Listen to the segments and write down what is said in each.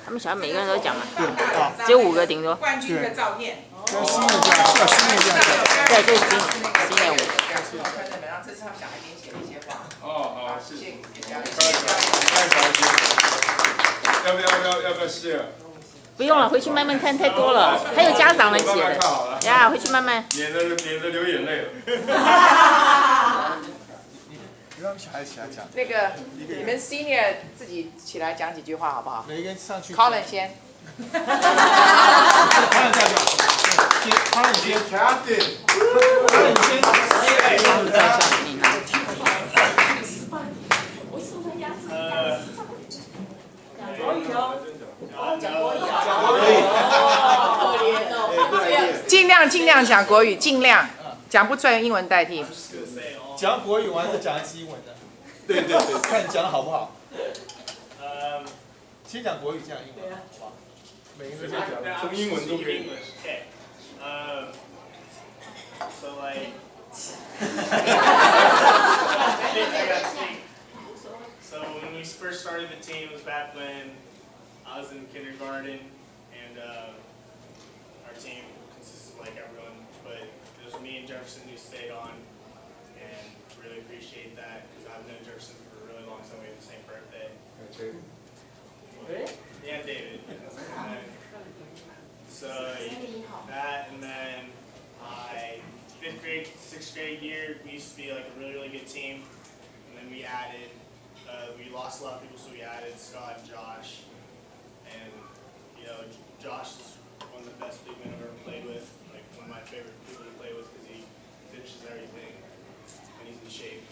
他们想要每个人都讲嘛，对，好，只有5个顶多。冠军的照片。跟新的这样，叫新的这样。对，就是新年5。然后这次他们小孩给你写了一些话。哦，好，谢谢谢。谢。太高兴了。要不要谢？不用了，回去慢慢看，太多了。还有家长来写的。呀，回去慢慢。免得流眼泪了。你让小孩起来讲。那个，你们 senior 自己起来讲几句话好不好？每个人上去。Colin 先。Colin 再讲。Colin 先。Colin 先。在向你拿。尽量讲国语，尽量讲不出来用英文代替。讲国语完再讲一次英文的。对，看你讲的好不好。先讲国语，这样英文，好不好？每个人都讲，从英文都可以。So like, so when we first started the team, it was back when I was in kindergarten, and our team consisted of like everyone, but it was me and Jefferson who stayed on, and really appreciate that because I've known Jefferson for a really long time. We have the same birthday. Really? Yeah, David. So that, and then 5th grade, 6th grade year, we used to be like a really good team, and then we added, we lost a lot of people, so we added Scott and Josh, and you know, Josh is one of the best big men I've ever played with, like one of my favorite people to play with because he finishes everything, and he's in shape.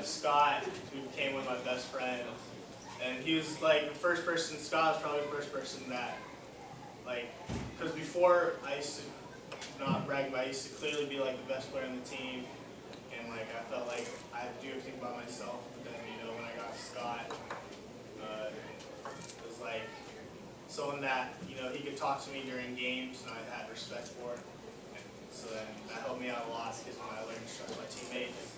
Scott, who became one of my best friends, and he was like the first person, Scott was probably the first person that, like, because before I used to, not brag, but I used to clearly be like the best player on the team, and like I felt like I had to do everything by myself, but then, you know, when I got Scott, it was like someone that, you know, he could talk to me during games, and I had respect for it, and so then that helped me out a lot, because when I learned to trust my teammates.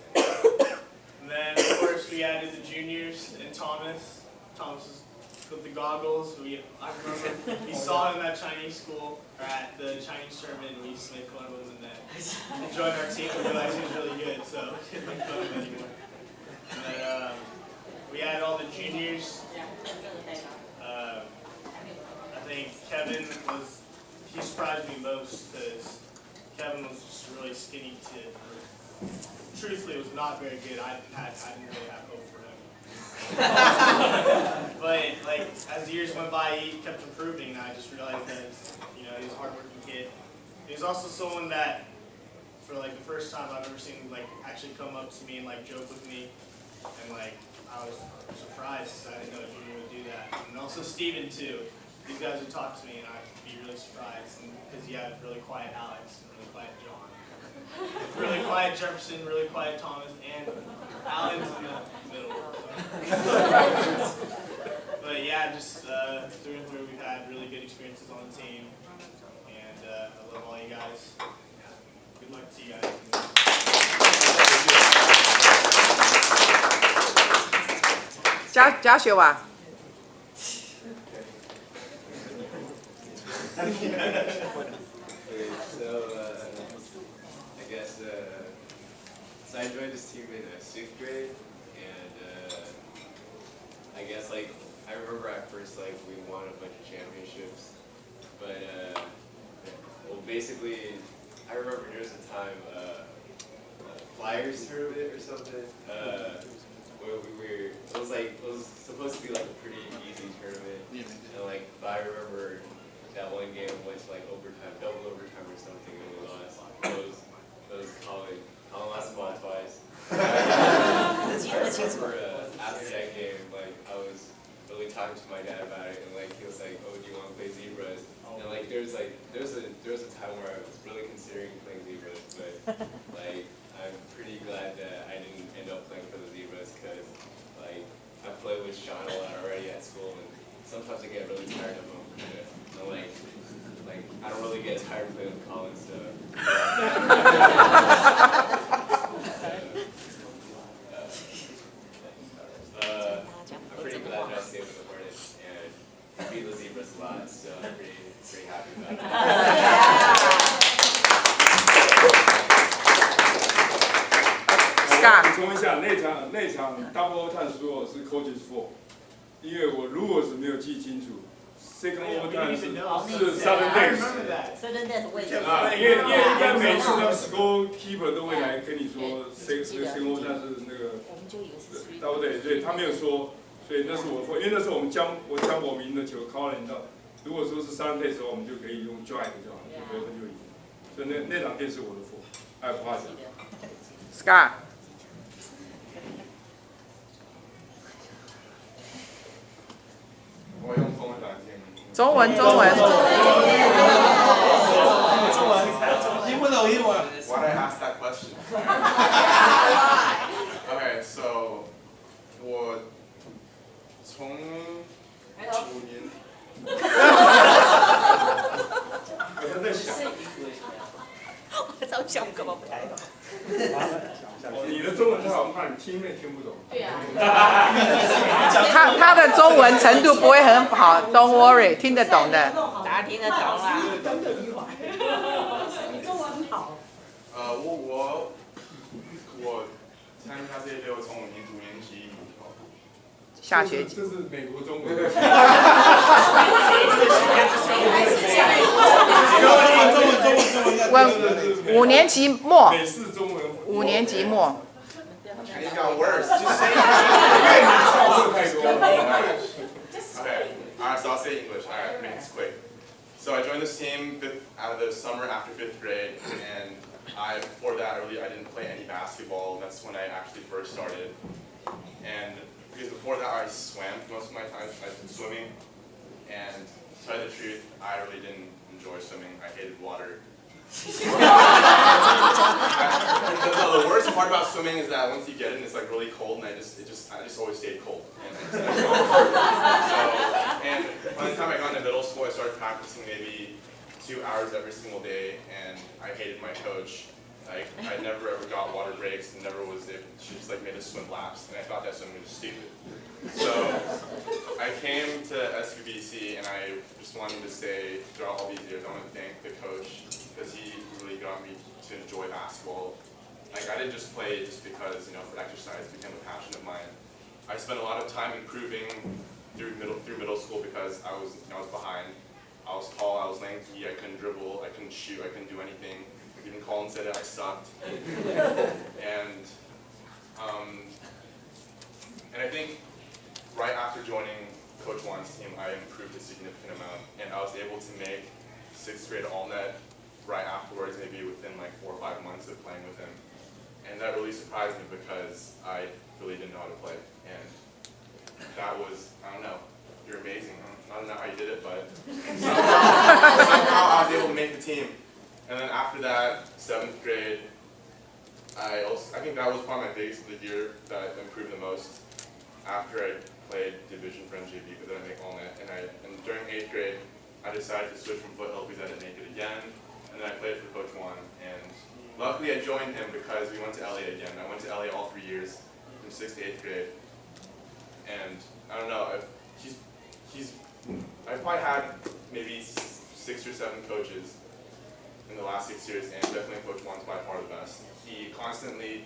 And then, of course, we added the juniors and Thomas. Thomas was with the goggles. I remember we saw him at Chinese school, or at the Chinese tournament, and we used to make fun of him, and then he joined our team and realized he was really good, so we couldn't make fun of him anymore. And then we added all the juniors. I think Kevin he surprised me most because Kevin was just a really skinny kid. Truthfully, it was not very good. I didn't really have hope for him. But like as the years went by, he kept improving, and I just realized that, you know, he was a hardworking kid. He was also someone that, for like the first time I've ever seen him like actually come up to me and like joke with me, and like I was surprised because I didn't know Junior would do that. And also Steven too. These guys would talk to me, and I'd be really surprised because you had really quiet Alex and really quiet John. Really quiet Jefferson, really quiet Thomas, and Allen's in the middle. But yeah, just through and through, we've had really good experiences on the team, and I love all you guys. Yeah. Good luck to you guys. Joshua. So I joined this team in 6th grade, and I guess like I remember at first like we won a bunch of championships, but well basically I remember there was a time Flyers tournament or something where it was supposed to be like a pretty easy tournament, and like but I remember that one game went to like overtime, double overtime or something, and we lost. Those Colin lost the ball twice. I remember after that game, like I was really talking to my dad about it, and like he was like, "Oh, do you want to play zebras?" And like there was a time where I was really considering playing zebras, but like I'm pretty glad that I didn't end up playing for the zebras because like I played with Sean a lot already at school, and sometimes I get really tired of him. And like I don't really get tired of playing with Colin, so. months, so I'm pretty happy about that. Scott 补充一下，那场 double overtime score 是 coaches fault， 因为我如果是没有记清楚 ，second overtime 是 Southern Days。 Southern Days 我也啊，因为一般每次的 score keeper 都会来跟你说 second overtime 是那个 double day， 对他没有说，所以那是我错，因为那时候我将我名的球 call 到，如果说是Southern Days 的时候，我们就可以用 drive 就好了，就得分就赢。所以那场电是我的错，哎，不好意思。Scott 我用中文打字。中文。英文的英文。 Why did I ask that question? Okay, so 我从5年。我在想。我早想干嘛不来？你的中文太好，我怕你听也听不懂。对啊。他的中文程度不会很好 ，Don't worry， 听得懂的。大家听得懂啦。你中文很好。我参加这些，我从5年级。下学期。这是美国中文。问5年级末。美式中文。 5年级末。 And it got worse. Just say Okay. Alright, so I'll say English. Alright, make this quick. So I joined this team out of the summer after 5th grade, and before that I didn't play any basketball. That's when I actually first started. And because before that I swam most of my time. I was swimming, and to tell you the truth, I really didn't enjoy swimming. I hated water. The worst part about swimming is that once you get in, it's like really cold, and I just always stayed cold. And by the time I got into middle school, I started practicing maybe 2 hours every single day, and I hated my coach. I never ever got water breaks, and never was there. She just like made us swim laps, and I thought that swimming was stupid. So I came to SVBC, and I just wanted to say, throughout all these years, I want to thank the coach, because he really got me to enjoy basketball. Like, I didn't just play just because, for exercise, it became a passion of mine. I spent a lot of time improving through middle school because I was behind. I was tall, I was lengthy, I couldn't dribble, I couldn't shoot, I couldn't do anything. Even Colin said it, I sucked. And I think right after joining Coach Juan's team, I improved a significant amount, and I was able to make 6th grade all-net right afterwards, maybe within like 4 or 5 months of playing with him. And that really surprised me because I really didn't know how to play. And that was, I don't know, you're amazing. I don't know how you did it, but somehow I was able to make the team. And then after that, 7th grade, I think that was probably my biggest of the year that improved the most. After I played division for MJB, because I didn't make all-net. And during 8th grade, I decided to switch from foothill because I didn't make it again. And then I played for Coach Juan, and luckily I joined him because we went to LA again. I went to LA all 3 years, from 6th to 8th grade. And I don't know, I've probably had maybe 6 or 7 coaches in the last 6 years, and definitely Coach Juan's by far the best. He constantly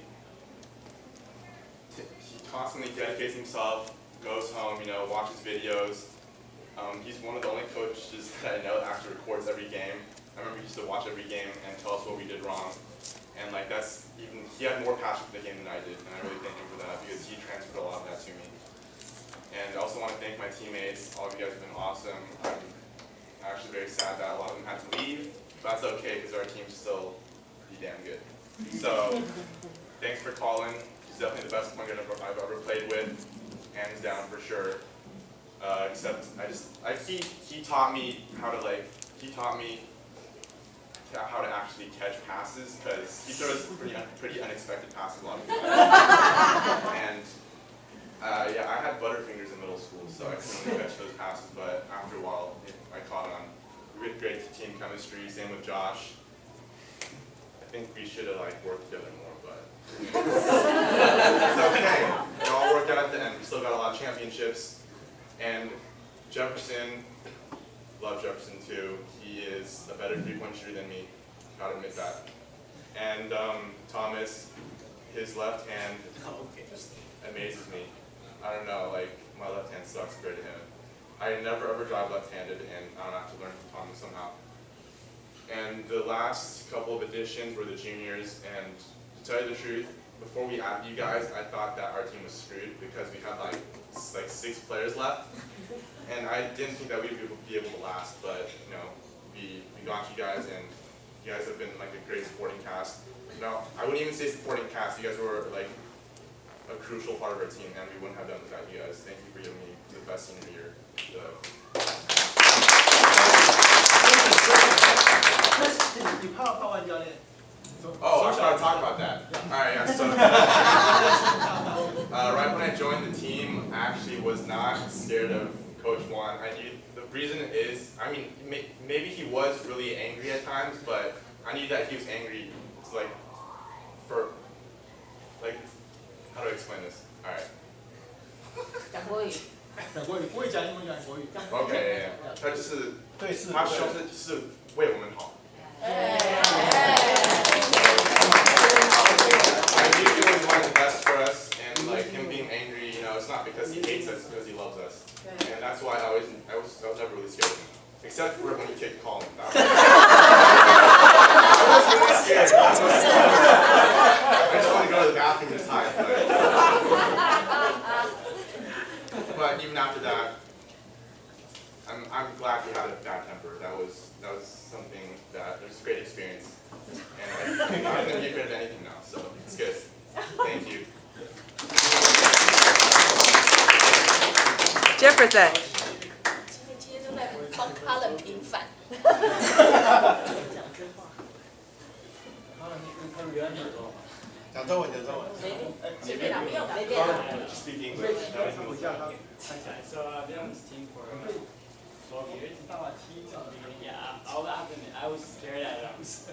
dedicates himself, goes home, watches videos. He's one of the only coaches that I know that actually records every game. I remember he used to watch every game and tell us what we did wrong. And he had more passion for the game than I did, and I really thank him for that because he transferred a lot of that to me. And I also want to thank my teammates. All of you guys have been awesome. I'm actually very sad that a lot of them had to leave, but that's okay because our team's still pretty damn good. So thanks for calling. He's definitely the best point guard I've ever played with, hands down for sure. Except he taught me how to actually catch passes because he throws pretty unexpected passes a lot of the time. And yeah, I had butterfingers in middle school, so I couldn't really catch those passes. But after a while, I caught on. We had great team chemistry. Same with Josh. I think we should have worked together more, but it's okay. It all worked out at the end. We still got a lot of championships. And Jefferson, love Jefferson too. He is a better three-point shooter than me. Gotta admit that. And Thomas, his left hand just amazes me. I don't know, like my left hand sucks compared to him. I never ever drive left-handed, and I don't have to learn from Thomas somehow. And the last couple of additions were the juniors, and to tell you the truth, before we added you guys, I thought that our team was screwed because we had like 6 players left, and I didn't think that we'd be able to last. But you know, we got you guys, and you guys have been like a great supporting cast. No, I wouldn't even say supporting cast. You guys were like a crucial part of our team, and we wouldn't have done without you guys. Thank you for giving me the best senior year.你怕换教练？ Oh, I forgot to talk about that. Alright, yeah, so right when I joined the team, I actually was not scared of Coach Juan. I knew the reason is, I mean, maybe he was really angry at times, but I knew that he was angry to how do I explain this? Alright. 讲国语。讲国语，不会讲英文，讲国语。Okay, yeah. 他就是他说的是为我们好。I knew he always wanted the best for us, and like him being angry, you know, it's not because he hates us, it's because he loves us. And that's why I was never really scared of him. Except for when he kicked Colin. I was really scared. I just wanted to go to the bathroom this time. But even after that, I'm glad we had a bad temper. That was something that it was a great experience. And I'm not going to be afraid of anything now, so it's good. Thank you. Jefferson. 今天都在帮他人平反。讲中文，讲中文。随便啦，不用随便啦。Speak English. So I've been on this team for 12 years. Yeah, I'll be honest, I was scared at it. I was